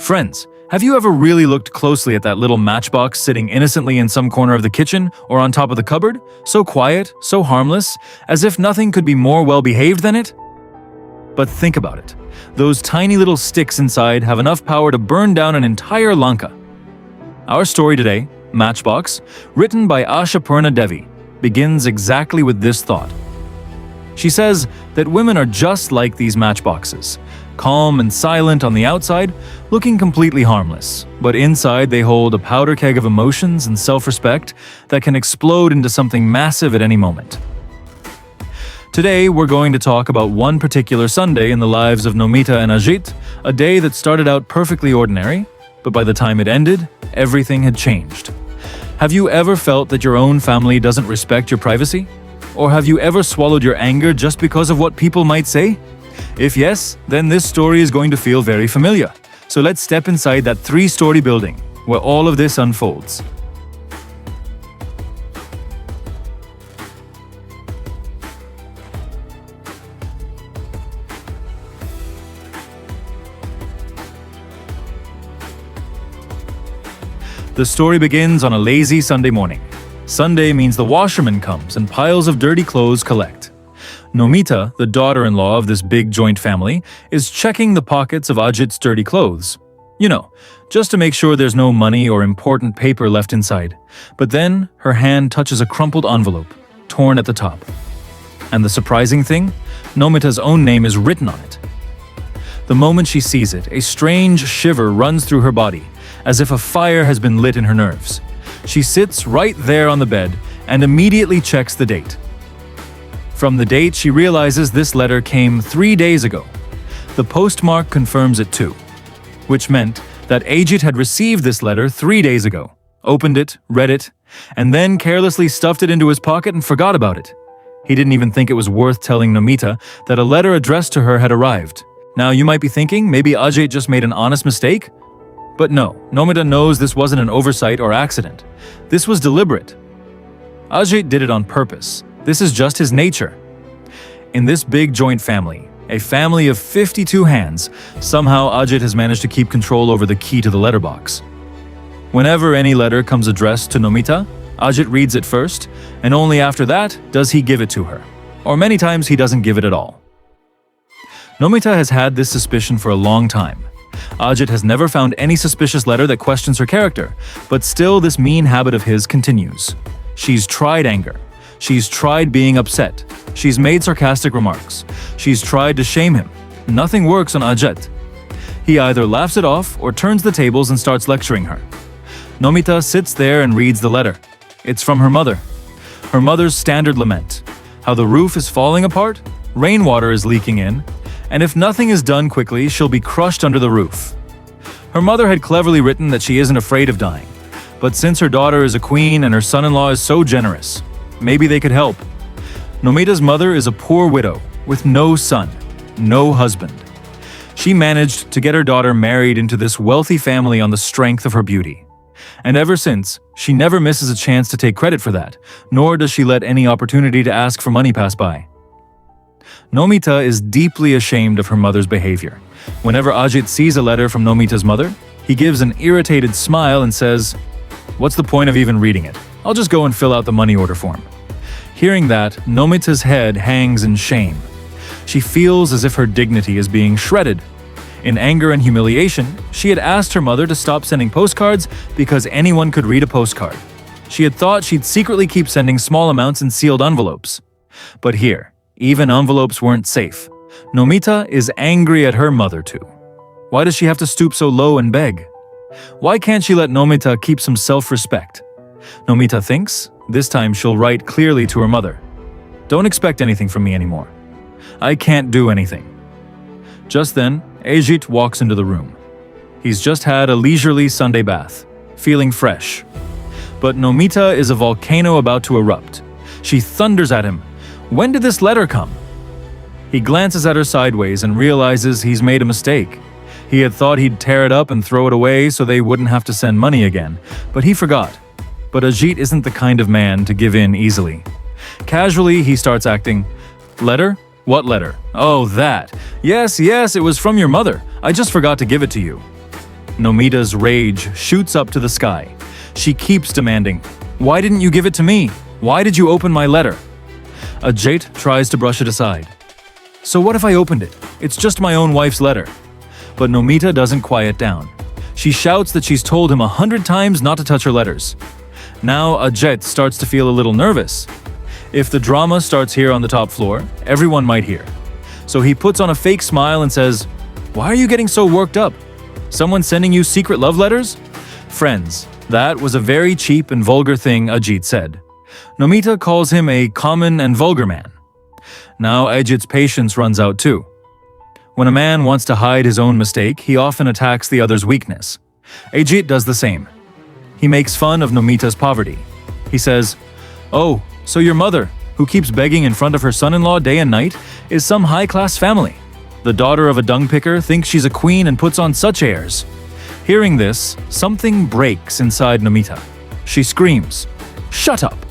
Friends, have you ever really looked closely at that little matchbox sitting innocently in some corner of the kitchen or on top of the cupboard? So quiet, so harmless, as if nothing could be more well-behaved than it? But think about it. Those tiny little sticks inside have enough power to burn down an entire Lanka. Our story today, Matchbox, written by Ashapurna Devi, begins exactly with this thought. She says that women are just like these matchboxes, calm and silent on the outside, looking completely harmless, but inside they hold a powder keg of emotions and self-respect that can explode into something massive at any moment. Today, we're going to talk about one particular Sunday in the lives of Nomita and Ajit, a day that started out perfectly ordinary, but by the time it ended, everything had changed. Have you ever felt that your own family doesn't respect your privacy? Or have you ever swallowed your anger just because of what people might say? If yes, then this story is going to feel very familiar. So let's step inside that three-story building where all of this unfolds. The story begins on a lazy Sunday morning. Sunday means the washerman comes and piles of dirty clothes collect. Nomita, the daughter-in-law of this big joint family, is checking the pockets of Ajit's dirty clothes. You know, just to make sure there's no money or important paper left inside. But then, her hand touches a crumpled envelope, torn at the top. And the surprising thing? Nomita's own name is written on it. The moment she sees it, a strange shiver runs through her body, as if a fire has been lit in her nerves. She sits right there on the bed and immediately checks the date. From the date, she realizes this letter came 3 days ago. The postmark confirms it too, which meant that Ajit had received this letter 3 days ago, opened it, read it, and then carelessly stuffed it into his pocket and forgot about it. He didn't even think it was worth telling Nomita that a letter addressed to her had arrived. Now you might be thinking maybe Ajit just made an honest mistake? But no, Nomita knows this wasn't an oversight or accident. This was deliberate. Ajit did it on purpose. This is just his nature. In this big joint family, a family of 52 hands, somehow Ajit has managed to keep control over the key to the letterbox. Whenever any letter comes addressed to Nomita, Ajit reads it first, and only after that does he give it to her. Or many times he doesn't give it at all. Nomita has had this suspicion for a long time. Ajit has never found any suspicious letter that questions her character, but still this mean habit of his continues. She's tried anger. She's tried being upset. She's made sarcastic remarks. She's tried to shame him. Nothing works on Ajit. He either laughs it off or turns the tables and starts lecturing her. Nomita sits there and reads the letter. It's from her mother. Her mother's standard lament. How the roof is falling apart, rainwater is leaking in, and if nothing is done quickly, she'll be crushed under the roof. Her mother had cleverly written that she isn't afraid of dying. But since her daughter is a queen and her son-in-law is so generous, maybe they could help. Nomita's mother is a poor widow with no son, no husband. She managed to get her daughter married into this wealthy family on the strength of her beauty. And ever since, she never misses a chance to take credit for that, nor does she let any opportunity to ask for money pass by. Nomita is deeply ashamed of her mother's behavior. Whenever Ajit sees a letter from Nomita's mother, he gives an irritated smile and says, "What's the point of even reading it? I'll just go and fill out the money order form." Hearing that, Nomita's head hangs in shame. She feels as if her dignity is being shredded. In anger and humiliation, she had asked her mother to stop sending postcards because anyone could read a postcard. She had thought she'd secretly keep sending small amounts in sealed envelopes. But here, even envelopes weren't safe. Nomita is angry at her mother too. Why does she have to stoop so low and beg? Why can't she let Nomita keep some self-respect? Nomita thinks this time she'll write clearly to her mother. "Don't expect anything from me anymore. I can't do anything." Just then, Ajit walks into the room. He's just had a leisurely Sunday bath, feeling fresh. But Nomita is a volcano about to erupt. She thunders at him. "When did this letter come?" He glances at her sideways and realizes he's made a mistake. He had thought he'd tear it up and throw it away so they wouldn't have to send money again, but he forgot. But Ajit isn't the kind of man to give in easily. Casually, he starts acting, "Letter? What letter? Oh, that. Yes, it was from your mother. I just forgot to give it to you." Nomita's rage shoots up to the sky. She keeps demanding, "Why didn't you give it to me? Why did you open my letter?" Ajit tries to brush it aside. "So what if I opened it? It's just my own wife's letter." But Nomita doesn't quiet down. She shouts that she's told him 100 times not to touch her letters. Now Ajit starts to feel a little nervous. If the drama starts here on the top floor, everyone might hear. So he puts on a fake smile and says, "Why are you getting so worked up? Someone sending you secret love letters?" Friends, that was a very cheap and vulgar thing Ajit said. Nomita calls him a common and vulgar man. Now Ajit's patience runs out too. When a man wants to hide his own mistake, he often attacks the other's weakness. Ajit does the same. He makes fun of Nomita's poverty. He says, "Oh, so your mother, who keeps begging in front of her son-in-law day and night, is some high-class family. The daughter of a dung picker thinks she's a queen and puts on such airs." Hearing this, something breaks inside Nomita. She screams, "Shut up!"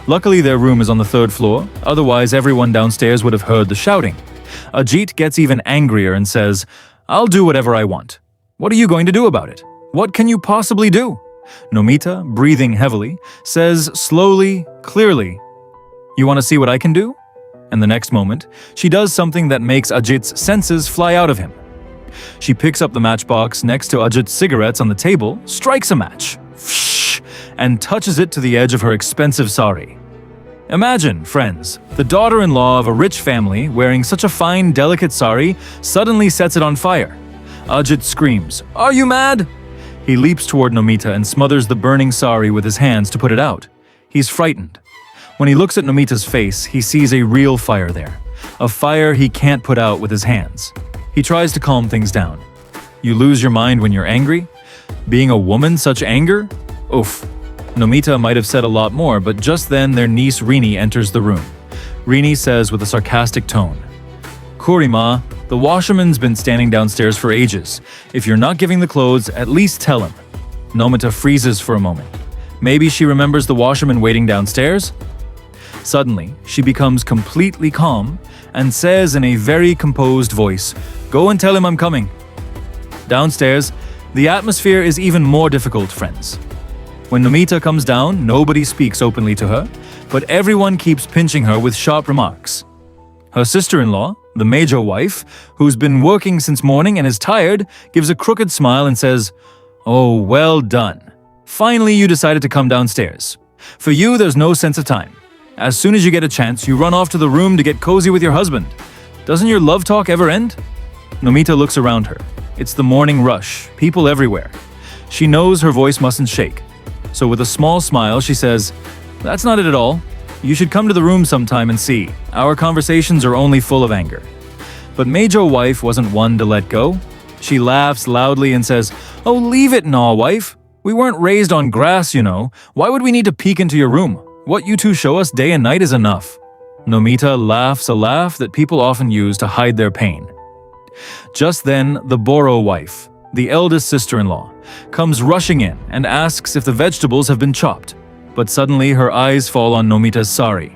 Luckily, their room is on the 3rd floor, otherwise everyone downstairs would have heard the shouting. Ajit gets even angrier and says, "I'll do whatever I want. What are you going to do about it? What can you possibly do?" Nomita, breathing heavily, says slowly, clearly, "You want to see what I can do?" And the next moment, she does something that makes Ajit's senses fly out of him. She picks up the matchbox next to Ajit's cigarettes on the table, strikes a match, and touches it to the edge of her expensive sari. Imagine, friends, the daughter-in-law of a rich family wearing such a fine, delicate sari suddenly sets it on fire. Ajit screams, "Are you mad?" He leaps toward Nomita and smothers the burning sari with his hands to put it out. He's frightened. When he looks at Nomita's face, he sees a real fire there. A fire he can't put out with his hands. He tries to calm things down. You lose your mind when you're angry? Being a woman, such anger? Oof. Nomita might have said a lot more, but just then their niece Rini enters the room. Rini says with a sarcastic tone, "Kurima, the washerman's been standing downstairs for ages. If you're not giving the clothes, at least tell him." Nomita freezes for a moment. Maybe she remembers the washerman waiting downstairs? Suddenly, she becomes completely calm and says in a very composed voice, "Go and tell him I'm coming." Downstairs, the atmosphere is even more difficult, friends. When Nomita comes down, nobody speaks openly to her, but everyone keeps pinching her with sharp remarks. Her sister-in-law, the major wife, who's been working since morning and is tired, gives a crooked smile and says, "Oh, well done. Finally you decided to come downstairs. For you, there's no sense of time. As soon as you get a chance, you run off to the room to get cozy with your husband. Doesn't your love talk ever end?" Nomita looks around her. It's the morning rush, people everywhere. She knows her voice mustn't shake. So with a small smile, she says, "That's not it at all. You should come to the room sometime and see. Our conversations are only full of anger." But Major Wife wasn't one to let go. She laughs loudly and says, "Oh, leave it, Naw, wife. We weren't raised on grass, you know. Why would we need to peek into your room? What you two show us day and night is enough." Nomita laughs a laugh that people often use to hide their pain. Just then, the Boro wife, the eldest sister-in-law, comes rushing in and asks if the vegetables have been chopped. But suddenly her eyes fall on Nomita's sari.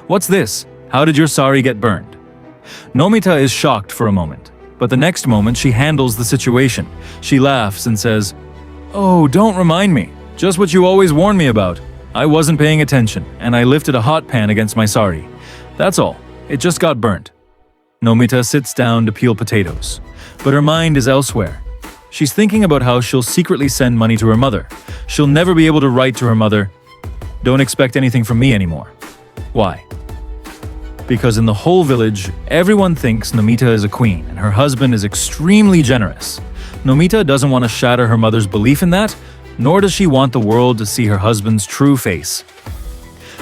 "What's this? How did your sari get burned?" Nomita is shocked for a moment, but the next moment she handles the situation. She laughs and says, "Oh, don't remind me. Just what you always warn me about. I wasn't paying attention, and I lifted a hot pan against my sari. That's all. It just got burnt." Nomita sits down to peel potatoes, but her mind is elsewhere. She's thinking about how she'll secretly send money to her mother. She'll never be able to write to her mother, "Don't expect anything from me anymore." Why? Because in the whole village, everyone thinks Nomita is a queen and her husband is extremely generous. Nomita doesn't want to shatter her mother's belief in that, nor does she want the world to see her husband's true face.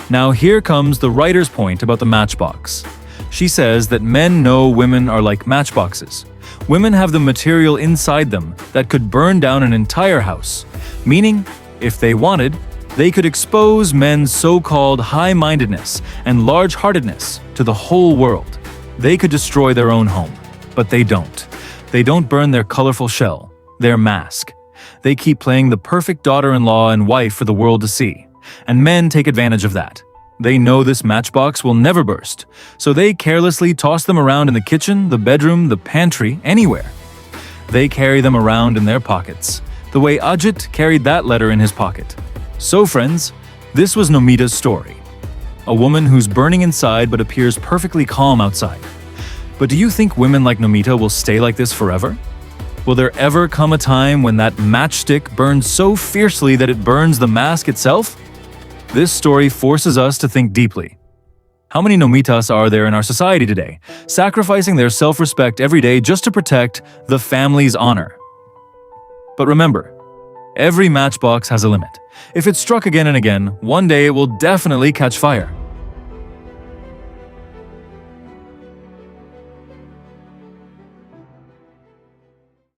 Now here comes the writer's point about the matchbox. She says that men know women are like matchboxes. Women have the material inside them that could burn down an entire house, meaning, if they wanted, they could expose men's so-called high-mindedness and large-heartedness to the whole world. They could destroy their own home, but they don't. They don't burn their colorful shell, their mask. They keep playing the perfect daughter-in-law and wife for the world to see, and men take advantage of that. They know this matchbox will never burst, so they carelessly toss them around in the kitchen, the bedroom, the pantry, anywhere. They carry them around in their pockets, the way Ajit carried that letter in his pocket. So friends, this was Nomita's story. A woman who's burning inside but appears perfectly calm outside. But do you think women like Nomita will stay like this forever? Will there ever come a time when that matchstick burns so fiercely that it burns the mask itself? This story forces us to think deeply. How many Nomitas are there in our society today, sacrificing their self-respect every day just to protect the family's honor? But remember, every matchbox has a limit. If it's struck again and again, one day it will definitely catch fire.